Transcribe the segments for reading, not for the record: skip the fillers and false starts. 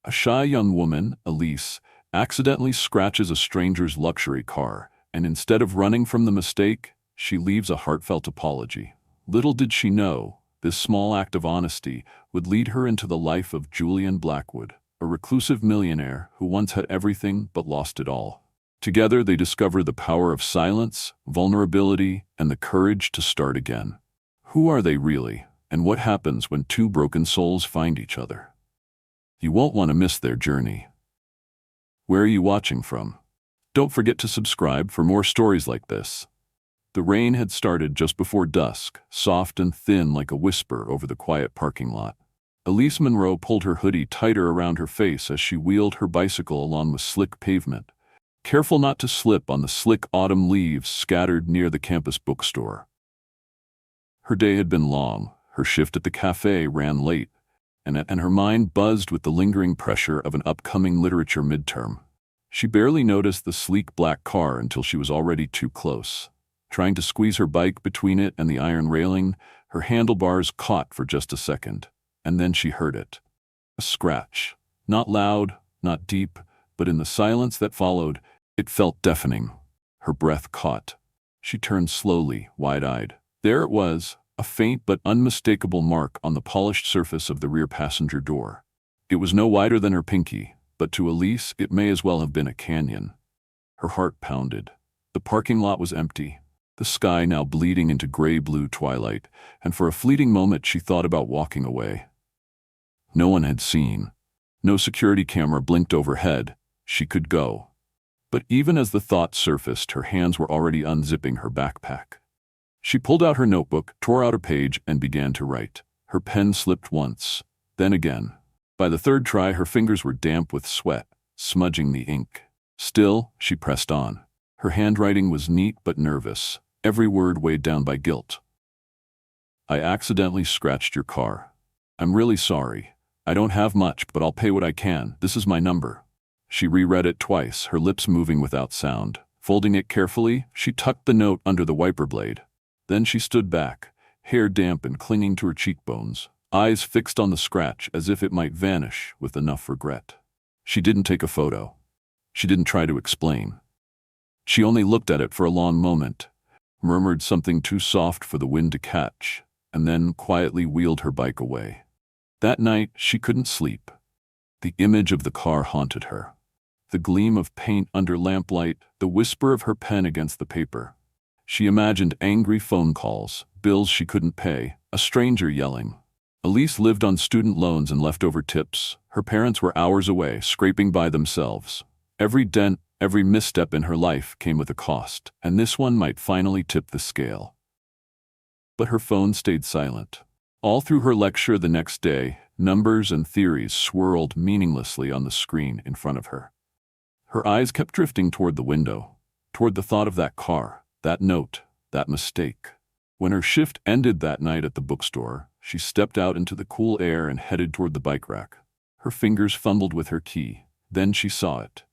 A shy young woman, Elise, accidentally scratches a stranger's luxury car, and instead of running from the mistake, she leaves a heartfelt apology. Little did she know, this small act of honesty would lead her into the life of Julian Blackwood, a reclusive millionaire who once had everything but lost it all. Together they discover the power of silence, vulnerability, and the courage to start again. Who are they really, and what happens when two broken souls find each other? You won't want to miss their journey. Where are you watching from? Don't forget to subscribe for more stories like this. The rain had started just before dusk, soft and thin like a whisper over the quiet parking lot. Elise Monroe pulled her hoodie tighter around her face as she wheeled her bicycle along the slick pavement, careful not to slip on the slick autumn leaves scattered near the campus bookstore. Her day had been long, her shift at the cafe ran late, and her mind buzzed with the lingering pressure of an upcoming literature midterm. She barely noticed the sleek black car until she was already too close. Trying to squeeze her bike between it and the iron railing, her handlebars caught for just a second, and then she heard it. A scratch. Not loud, not deep, but in the silence that followed, it felt deafening. Her breath caught. She turned slowly, wide-eyed. There it was, a faint but unmistakable mark on the polished surface of the rear passenger door. It was no wider than her pinky, but to Elise it may as well have been a canyon. Her heart pounded. The parking lot was empty, the sky now bleeding into gray-blue twilight, and for a fleeting moment she thought about walking away. No one had seen. No security camera blinked overhead. She could go. But even as the thought surfaced, her hands were already unzipping her backpack. She pulled out her notebook, tore out a page, and began to write. Her pen slipped once, then again. By the third try, her fingers were damp with sweat, smudging the ink. Still, she pressed on. Her handwriting was neat but nervous, every word weighed down by guilt. I accidentally scratched your car. I'm really sorry. I don't have much, but I'll pay what I can. This is my number. She reread it twice, her lips moving without sound. Folding it carefully, she tucked the note under the wiper blade. Then she stood back, hair damp and clinging to her cheekbones, eyes fixed on the scratch as if it might vanish with enough regret. She didn't take a photo. She didn't try to explain. She only looked at it for a long moment, murmured something too soft for the wind to catch, and then quietly wheeled her bike away. That night, she couldn't sleep. The image of the car haunted her. The gleam of paint under lamplight, the whisper of her pen against the paper. She imagined angry phone calls, bills she couldn't pay, a stranger yelling. Elise lived on student loans and leftover tips. Her parents were hours away, scraping by themselves. Every dent, every misstep in her life came with a cost, and this one might finally tip the scale. But her phone stayed silent. All through her lecture the next day, numbers and theories swirled meaninglessly on the screen in front of her. Her eyes kept drifting toward the window, toward the thought of that car, that note, that mistake. When her shift ended that night at the bookstore, she stepped out into the cool air and headed toward the bike rack. Her fingers fumbled with her key. Then she saw it.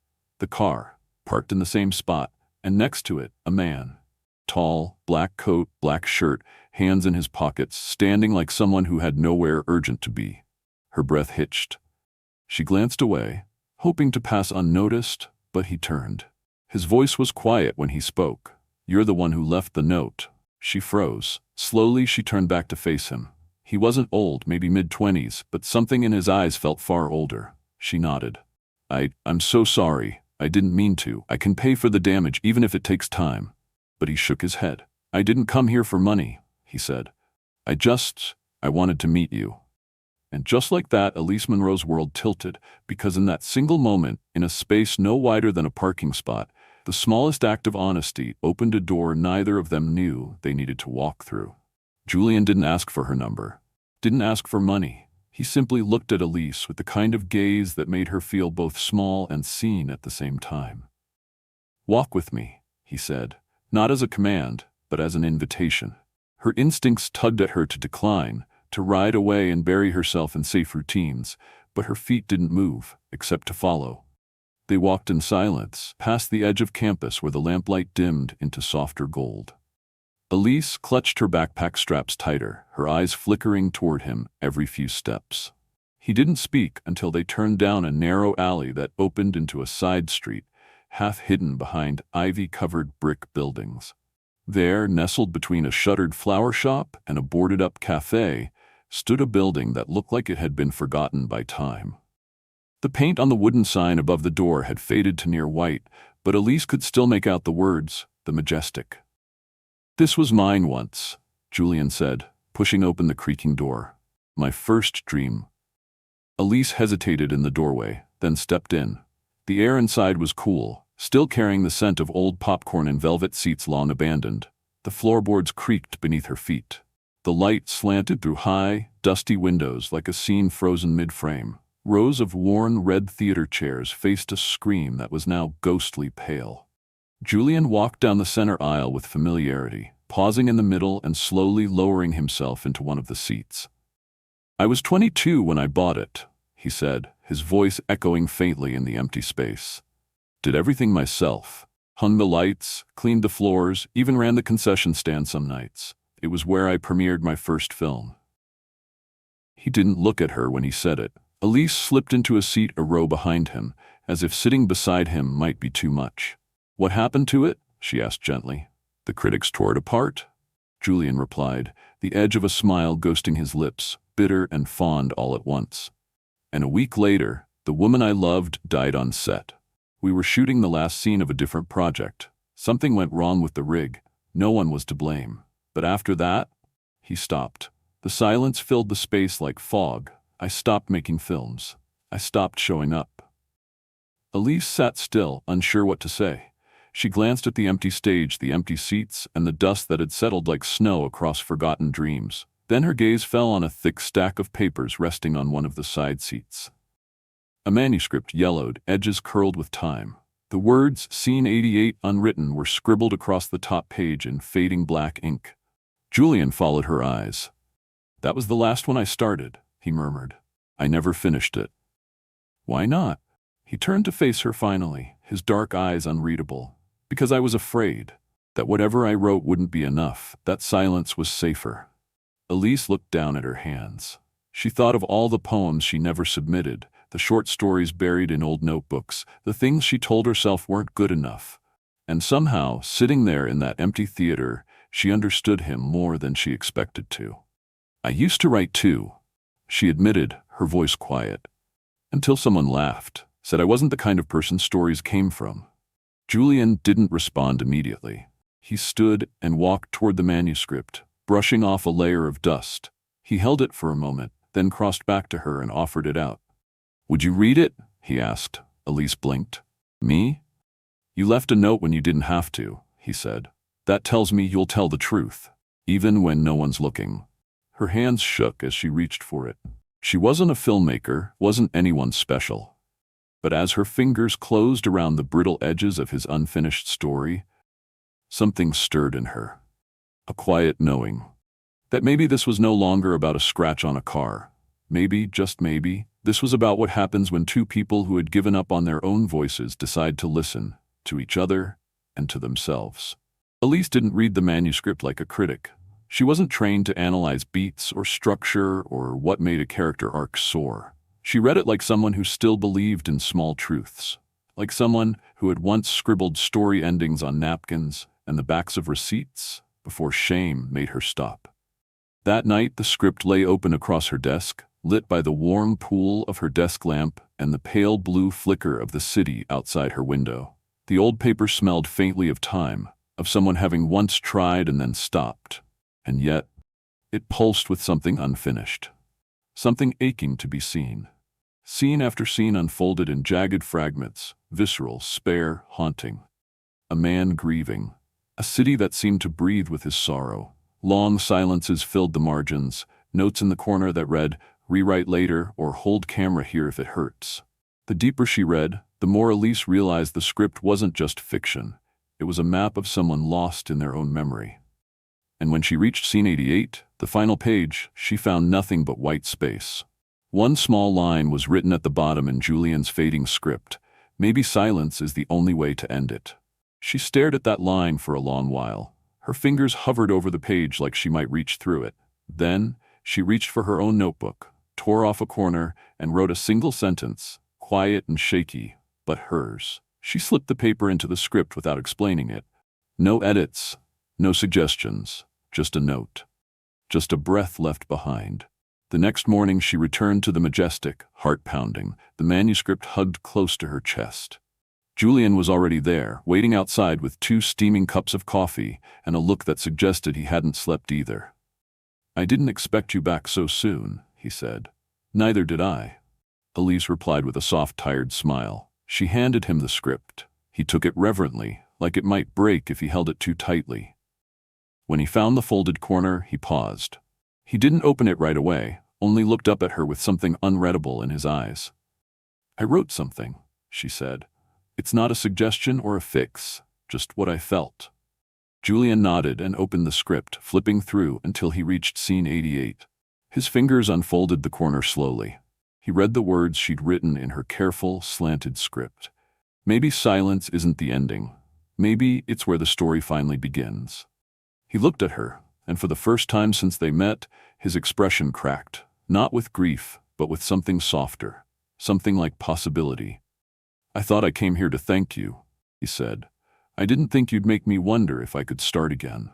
The car, parked in the same spot, and next to it, a man. Tall, black coat, black shirt, hands in his pockets, standing like someone who had nowhere urgent to be. Her breath hitched. She glanced away, hoping to pass unnoticed, but he turned. His voice was quiet when he spoke. You're the one who left the note. She froze. Slowly, she turned back to face him. He wasn't old, maybe mid-20s, but something in his eyes felt far older. She nodded. I'm so sorry. I didn't mean to. I can pay for the damage, even if it takes time. But he shook his head. I didn't come here for money, he said. I wanted to meet you. And just like that, Elise Monroe's world tilted, because in that single moment, in a space no wider than a parking spot, the smallest act of honesty opened a door neither of them knew they needed to walk through. Julian didn't ask for her number, didn't ask for money. He simply looked at Elise with the kind of gaze that made her feel both small and seen at the same time. Walk with me, he said, not as a command, but as an invitation. Her instincts tugged at her to decline, to ride away and bury herself in safe routines, but her feet didn't move, except to follow. They walked in silence, past the edge of campus where the lamplight dimmed into softer gold. Elise clutched her backpack straps tighter, her eyes flickering toward him every few steps. He didn't speak until they turned down a narrow alley that opened into a side street, half hidden behind ivy-covered brick buildings. There, nestled between a shuttered flower shop and a boarded-up cafe, stood a building that looked like it had been forgotten by time. The paint on the wooden sign above the door had faded to near white, but Elise could still make out the words, "The Majestic." "This was mine once," Julian said, pushing open the creaking door. "My first dream." Elise hesitated in the doorway, then stepped in. The air inside was cool, still carrying the scent of old popcorn in velvet seats long abandoned. The floorboards creaked beneath her feet. The light slanted through high, dusty windows like a scene frozen mid-frame. Rows of worn red theater chairs faced a screen that was now ghostly pale. Julian walked down the center aisle with familiarity, pausing in the middle and slowly lowering himself into one of the seats. "I was 22 when I bought it," he said, his voice echoing faintly in the empty space. "Did everything myself. Hung the lights, cleaned the floors, even ran the concession stand some nights. It was where I premiered my first film." He didn't look at her when he said it. Elise slipped into a seat a row behind him, as if sitting beside him might be too much. "What happened to it?" she asked gently. "The critics tore it apart," Julian replied, the edge of a smile ghosting his lips, bitter and fond all at once. "And a week later, the woman I loved died on set. We were shooting the last scene of a different project. Something went wrong with the rig. No one was to blame. But after that," he stopped. The silence filled the space like fog. "I stopped making films. I stopped showing up." Elise sat still, unsure what to say. She glanced at the empty stage, the empty seats, and the dust that had settled like snow across forgotten dreams. Then her gaze fell on a thick stack of papers resting on one of the side seats. A manuscript yellowed, edges curled with time. The words "Scene 88" unwritten were scribbled across the top page in fading black ink. Julian followed her eyes. "That was the last one I started," he murmured. "I never finished it." "Why not?" He turned to face her finally, his dark eyes unreadable. "Because I was afraid that whatever I wrote wouldn't be enough, that silence was safer." Elise looked down at her hands. She thought of all the poems she never submitted, the short stories buried in old notebooks, the things she told herself weren't good enough. And somehow, sitting there in that empty theater, she understood him more than she expected to. "I used to write too," she admitted, her voice quiet. "Until someone laughed, said I wasn't the kind of person stories came from." Julian didn't respond immediately. He stood and walked toward the manuscript, brushing off a layer of dust. He held it for a moment, then crossed back to her and offered it out. "Would you read it?" he asked. Elise blinked. "Me?" "You left a note when you didn't have to," he said. "That tells me you'll tell the truth, even when no one's looking." Her hands shook as she reached for it. She wasn't a filmmaker, wasn't anyone special. But as her fingers closed around the brittle edges of his unfinished story, something stirred in her. A quiet knowing that maybe this was no longer about a scratch on a car. Maybe, just maybe, this was about what happens when two people who had given up on their own voices decide to listen to each other and to themselves. Elise didn't read the manuscript like a critic. She wasn't trained to analyze beats or structure or what made a character arc soar. She read it like someone who still believed in small truths, like someone who had once scribbled story endings on napkins and the backs of receipts before shame made her stop. That night, the script lay open across her desk, lit by the warm pool of her desk lamp and the pale blue flicker of the city outside her window. The old paper smelled faintly of time, of someone having once tried and then stopped. And yet, it pulsed with something unfinished, something aching to be seen. Scene after scene unfolded in jagged fragments, visceral, spare, haunting. A man grieving, a city that seemed to breathe with his sorrow. Long silences filled the margins, notes in the corner that read, "Rewrite later," or "Hold camera here if it hurts." The deeper she read, the more Elise realized the script wasn't just fiction. It was a map of someone lost in their own memory. And when she reached scene 88, the final page, she found nothing but white space. One small line was written at the bottom in Julian's fading script. "Maybe silence is the only way to end it." She stared at that line for a long while. Her fingers hovered over the page like she might reach through it. Then, she reached for her own notebook. tore off a corner, and wrote a single sentence, quiet and shaky, but hers. She slipped the paper into the script without explaining it. No edits, no suggestions, just a note. Just a breath left behind. The next morning she returned to the Majestic, heart pounding, the manuscript hugged close to her chest. Julian was already there, waiting outside with 2 steaming cups of coffee and a look that suggested he hadn't slept either. "I didn't expect you back so soon," he said. "Neither did I." Elise replied with a soft, tired smile. She handed him the script. He took it reverently, like it might break if he held it too tightly. When he found the folded corner, he paused. He didn't open it right away, only looked up at her with something unreadable in his eyes. "I wrote something," she said. "It's not a suggestion or a fix, just what I felt." Julian nodded and opened the script, flipping through until he reached scene 88. His fingers unfolded the corner slowly. He read the words she'd written in her careful, slanted script. Maybe silence isn't the ending. Maybe it's where the story finally begins. He looked at her, and for the first time since they met, his expression cracked, not with grief, but with something softer, something like possibility. "I thought I came here to thank you," he said. "I didn't think you'd make me wonder if I could start again."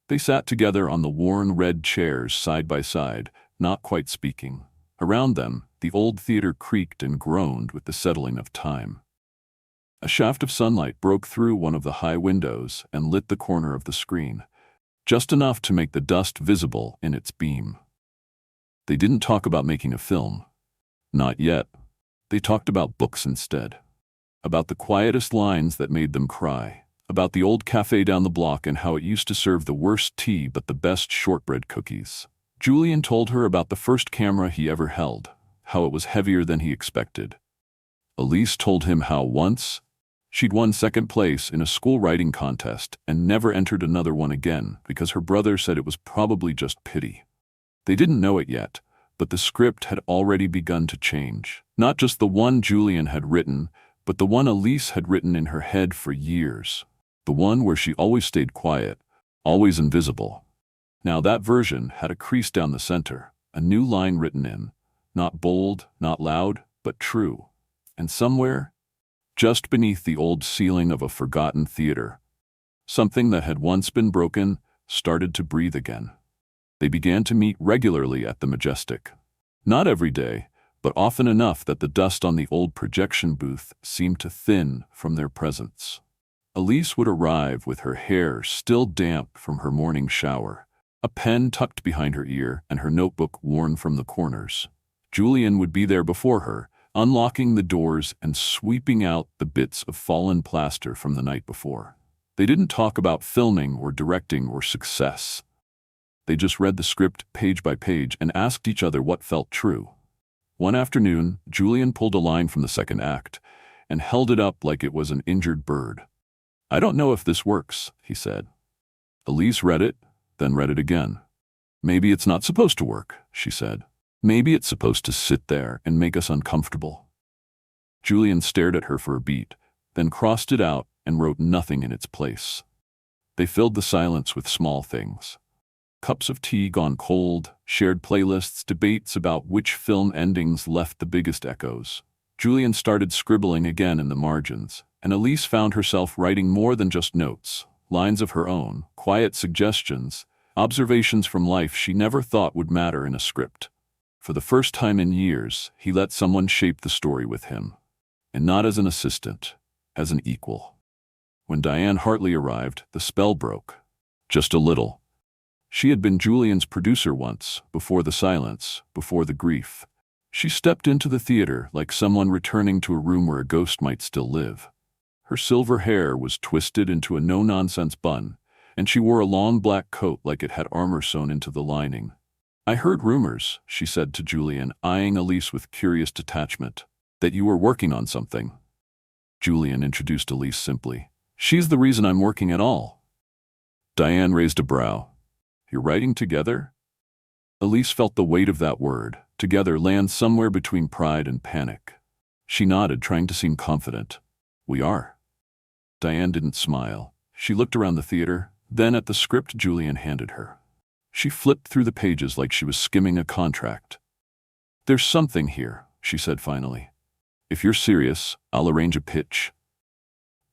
They sat together on the worn red chairs side by side, not quite speaking. Around them, the old theater creaked and groaned with the settling of time. A shaft of sunlight broke through one of the high windows and lit the corner of the screen, just enough to make the dust visible in its beam. They didn't talk about making a film. Not yet. They talked about books instead. About the quietest lines that made them cry. About the old cafe down the block and how it used to serve the worst tea but the best shortbread cookies. Julian told her about the first camera he ever held, how it was heavier than he expected. Elise told him how once she'd won second place in a school writing contest and never entered another one again because her brother said it was probably just pity. They didn't know it yet, but the script had already begun to change. Not just the one Julian had written, but the one Elise had written in her head for years. The one where she always stayed quiet, always invisible. Now that version had a crease down the center, a new line written in, not bold, not loud, but true. And somewhere, just beneath the old ceiling of a forgotten theater, something that had once been broken started to breathe again. They began to meet regularly at the Majestic. Not every day, but often enough that the dust on the old projection booth seemed to thin from their presence. Elise would arrive with her hair still damp from her morning shower, a pen tucked behind her ear and her notebook worn from the corners. Julian would be there before her, unlocking the doors and sweeping out the bits of fallen plaster from the night before. They didn't talk about filming or directing or success. They just read the script page by page and asked each other what felt true. One afternoon, Julian pulled a line from the second act and held it up like it was an injured bird. "I don't know if this works," he said. Elise read it, then read it again. "Maybe it's not supposed to work," she said. "Maybe it's supposed to sit there and make us uncomfortable." Julian stared at her for a beat, then crossed it out and wrote nothing in its place. They filled the silence with small things. Cups of tea gone cold, shared playlists, debates about which film endings left the biggest echoes. Julian started scribbling again in the margins, and Elise found herself writing more than just notes, lines of her own, quiet suggestions, observations from life she never thought would matter in a script. For the first time in years, he let someone shape the story with him. And not as an assistant, as an equal. When Diane Hartley arrived, the spell broke. Just a little. She had been Julian's producer once, before the silence, before the grief. She stepped into the theater like someone returning to a room where a ghost might still live. Her silver hair was twisted into a no-nonsense bun, and she wore a long black coat like it had armor sewn into the lining. "I heard rumors," she said to Julian, eyeing Elise with curious detachment, "that you were working on something." Julian introduced Elise simply. "She's the reason I'm working at all." Diane raised a brow. "You're writing together?" Elise felt the weight of that word, together, land somewhere between pride and panic. She nodded, trying to seem confident. "We are." Diane didn't smile. She looked around the theater, then at the script Julian handed her. She flipped through the pages like she was skimming a contract. "There's something here," she said finally. "If you're serious, I'll arrange a pitch."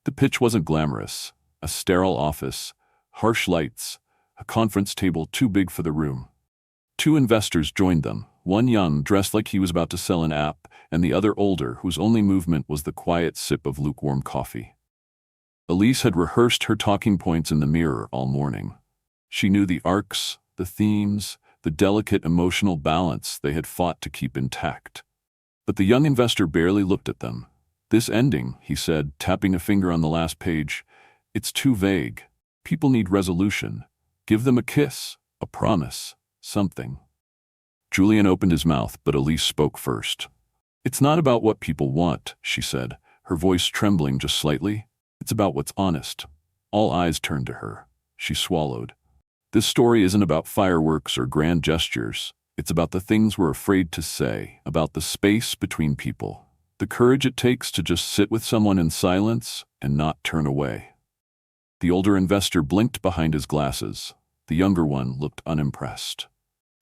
The pitch wasn't glamorous. A sterile office, harsh lights, a conference table too big for the room. Two investors joined them, one young, dressed like he was about to sell an app, and the other older, whose only movement was the quiet sip of lukewarm coffee. Elise had rehearsed her talking points in the mirror all morning. She knew the arcs, the themes, the delicate emotional balance they had fought to keep intact. But the young investor barely looked at them. "This ending," he said, tapping a finger on the last page, "it's too vague. People need resolution. Give them a kiss, a promise, something." Julian opened his mouth, but Elise spoke first. "It's not about what people want," she said, her voice trembling just slightly. "It's about what's honest." All eyes turned to her. She swallowed. "This story isn't about fireworks or grand gestures. It's about the things we're afraid to say, about the space between people, the courage it takes to just sit with someone in silence and not turn away." The older investor blinked behind his glasses. The younger one looked unimpressed.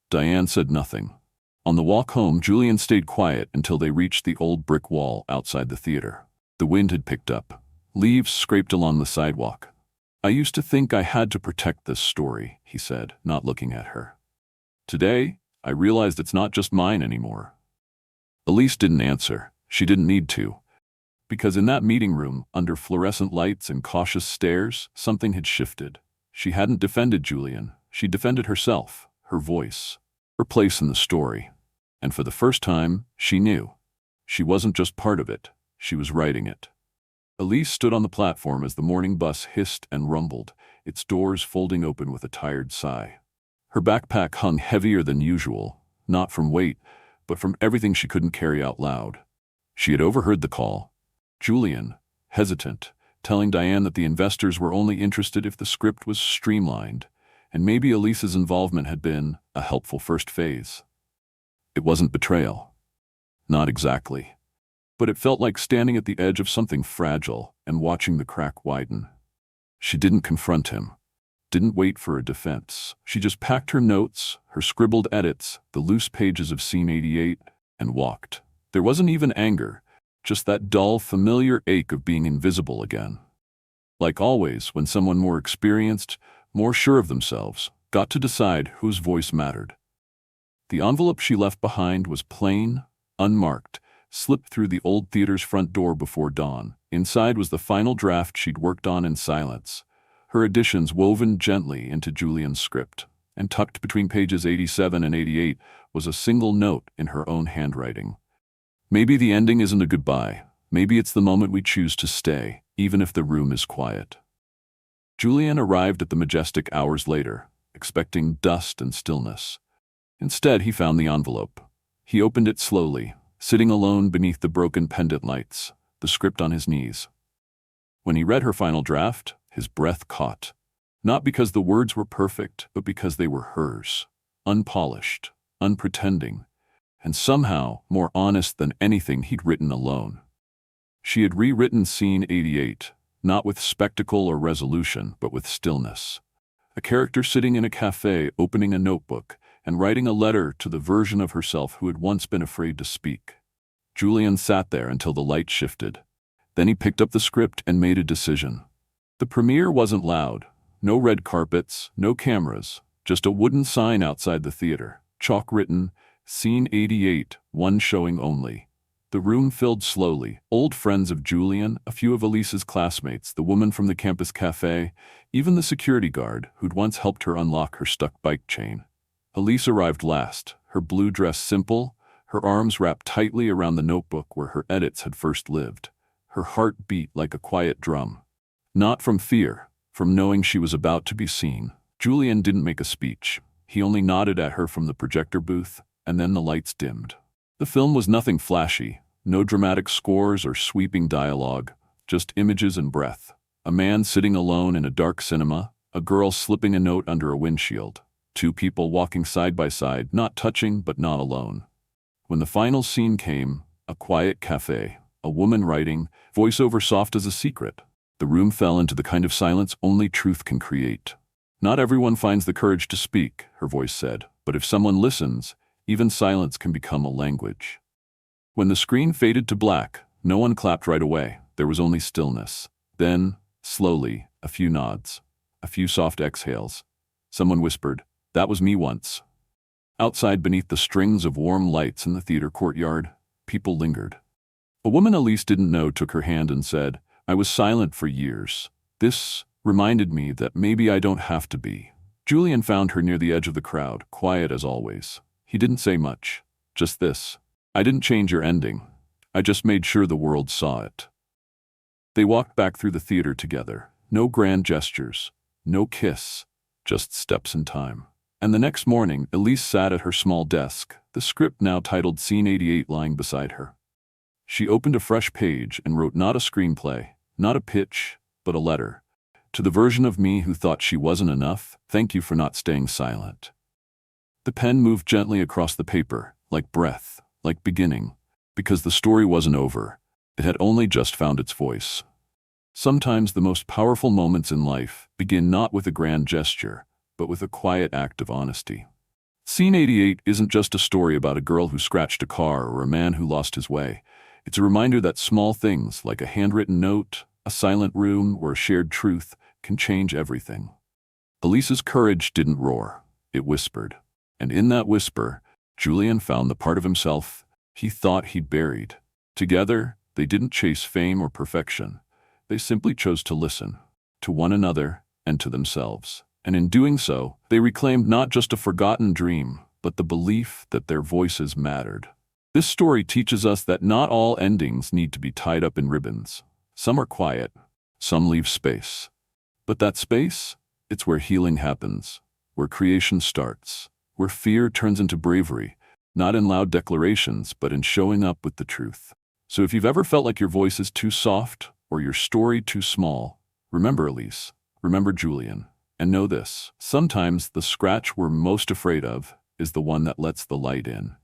Diane said nothing. On the walk home, Julian stayed quiet until they reached the old brick wall outside the theater. The wind had picked up. Leaves scraped along the sidewalk. "I used to think I had to protect this story," he said, not looking at her. "Today, I realized it's not just mine anymore." Elise didn't answer. She didn't need to. Because in that meeting room, under fluorescent lights and cautious stares, something had shifted. She hadn't defended Julian. She defended herself, her voice, her place in the story. And for the first time, she knew. She wasn't just part of it. She was writing it. Elise stood on the platform as the morning bus hissed and rumbled, its doors folding open with a tired sigh. Her backpack hung heavier than usual, not from weight, but from everything she couldn't carry out loud. She had overheard the call. Julian, hesitant, telling Diane that the investors were only interested if the script was streamlined, and maybe Elise's involvement had been a helpful first phase. It wasn't betrayal. Not exactly. But it felt like standing at the edge of something fragile and watching the crack widen. She didn't confront him, didn't wait for a defense. She just packed her notes, her scribbled edits, the loose pages of Scene 88, and walked. There wasn't even anger, just that dull, familiar ache of being invisible again. Like always, when someone more experienced, more sure of themselves, got to decide whose voice mattered. The envelope she left behind was plain, unmarked, slipped through the old theater's front door before dawn. Inside was the final draft she'd worked on in silence, her additions woven gently into Julian's script, and tucked between pages 87 and 88 was a single note in her own handwriting. "Maybe the ending isn't a goodbye. Maybe it's the moment we choose to stay, even if the room is quiet." Julian arrived at the Majestic hours later, expecting dust and stillness. Instead, he found the envelope. He opened it slowly, sitting alone beneath the broken pendant lights, the script on his knees. When he read her final draft, his breath caught. Not because the words were perfect, but because they were hers, unpolished, unpretending, and somehow more honest than anything he'd written alone. She had rewritten Scene 88, not with spectacle or resolution, but with stillness. A character sitting in a cafe, opening a notebook, and writing a letter to the version of herself who had once been afraid to speak. Julian sat there until the light shifted. Then he picked up the script and made a decision. The premiere wasn't loud. No red carpets, no cameras, just a wooden sign outside the theater, chalk written, Scene 88, one showing only. The room filled slowly. Old friends of Julian, a few of Elise's classmates, the woman from the campus cafe, even the security guard who'd once helped her unlock her stuck bike chain. Elise arrived last, her blue dress simple, her arms wrapped tightly around the notebook where her edits had first lived. Her heart beat like a quiet drum. Not from fear, from knowing she was about to be seen. Julian didn't make a speech. He only nodded at her from the projector booth, and then the lights dimmed. The film was nothing flashy, no dramatic scores or sweeping dialogue, just images and breath. A man sitting alone in a dark cinema, a girl slipping a note under a windshield. Two people walking side by side, not touching but not alone. When the final scene came, a quiet cafe, a woman writing, voiceover soft as a secret. The room fell into the kind of silence only truth can create. "Not everyone finds the courage to speak," her voice said, "but if someone listens, even silence can become a language. When the screen faded to black, no one clapped right away. There was only stillness. Then, slowly, a few nods, a few soft exhales. Someone whispered, "That was me once." Outside, beneath the strings of warm lights in the theater courtyard, people lingered. A woman Elise didn't know took her hand and said, "I was silent for years. This reminded me that maybe I don't have to be." Julian found her near the edge of the crowd, quiet as always. He didn't say much, just this: "I didn't change your ending. I just made sure the world saw it." They walked back through the theater together. No grand gestures, no kiss, just steps in time. And the next morning, Elise sat at her small desk, the script now titled Scene 88 lying beside her. She opened a fresh page and wrote not a screenplay, not a pitch, but a letter. "To the version of me who thought she wasn't enough, thank you for not staying silent." The pen moved gently across the paper, like breath, like beginning, because the story wasn't over. It had only just found its voice. Sometimes the most powerful moments in life begin not with a grand gesture, but with a quiet act of honesty. Scene 88 isn't just a story about a girl who scratched a car or a man who lost his way. It's a reminder that small things, like a handwritten note, a silent room, or a shared truth, can change everything. Elise's courage didn't roar, it whispered. And in that whisper, Julian found the part of himself he thought he'd buried. Together, they didn't chase fame or perfection. They simply chose to listen, to one another and to themselves. And in doing so, they reclaimed not just a forgotten dream, but the belief that their voices mattered. This story teaches us that not all endings need to be tied up in ribbons. Some are quiet, some leave space. But that space, it's where healing happens, where creation starts, where fear turns into bravery, not in loud declarations, but in showing up with the truth. So if you've ever felt like your voice is too soft or your story too small, remember Elise, remember Julian. And know this: sometimes the scratch we're most afraid of is the one that lets the light in.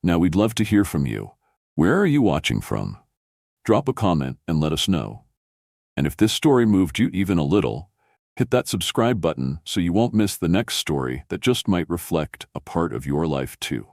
Now we'd love to hear from you. Where are you watching from? Drop a comment and let us know. And if this story moved you even a little, hit that subscribe button so you won't miss the next story that just might reflect a part of your life too.